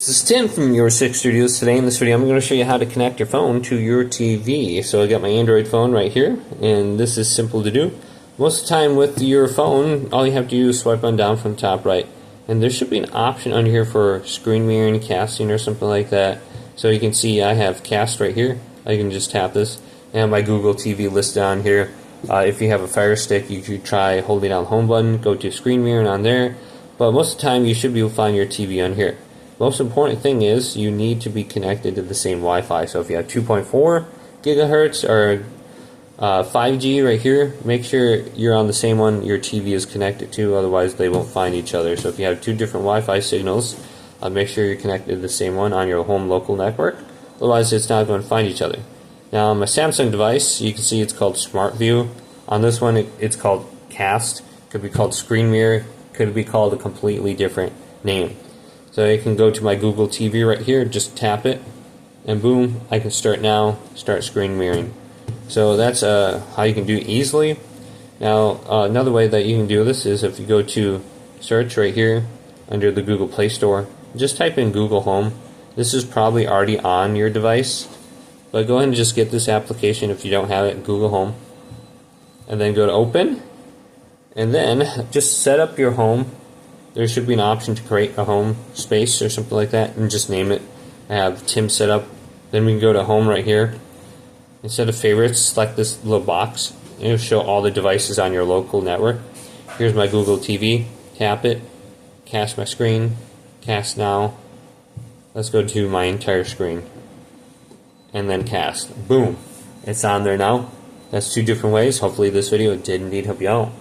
This is Tim from Your Six Studios. Today in this video I'm going to show you how to connect your phone to your TV. So I got my Android phone right here, and this is simple to do. Most of the time with your phone, all you have to do is swipe on down from top right, and there should be an option under here for screen mirroring, casting, or something like that. So you can see I have cast right here. I can just tap this, and my Google TV listed on here. If you have a Fire Stick, you could try holding down the home button, go to screen mirroring on there, but most of the time you should be able to find your TV on here. Most important thing is you need to be connected to the same Wi-Fi. So if you have 2.4 gigahertz or 5G right here, make sure you're on the same one your TV is connected to, otherwise they won't find each other. So if you have two different Wi-Fi signals, make sure you're connected to the same one on your home local network, otherwise it's not going to find each other. Now on my Samsung device, you can see it's called Smart View. On this one it's called Cast, could be called Screen Mirror, could be called a completely different name. So you can go to my Google TV right here, just tap it, and boom, I can start screen mirroring. So that's how you can do it easily. Now another way that you can do this is if you go to search right here under the Google Play Store, just type in Google Home. This is probably already on your device, but go ahead and just get this application if you don't have it, Google Home, and then go to Open, and then just set up your home. There should be an option to create a home space or something like that, and just name it. I have Tim set up. Then we can go to Home right here. Instead of favorites, select this little box. It'll show all the devices on your local network. Here's my Google TV. Tap it. Cast my screen. Cast now. Let's go to my entire screen. And then cast. Boom. It's on there now. That's two different ways. Hopefully this video did indeed help you out.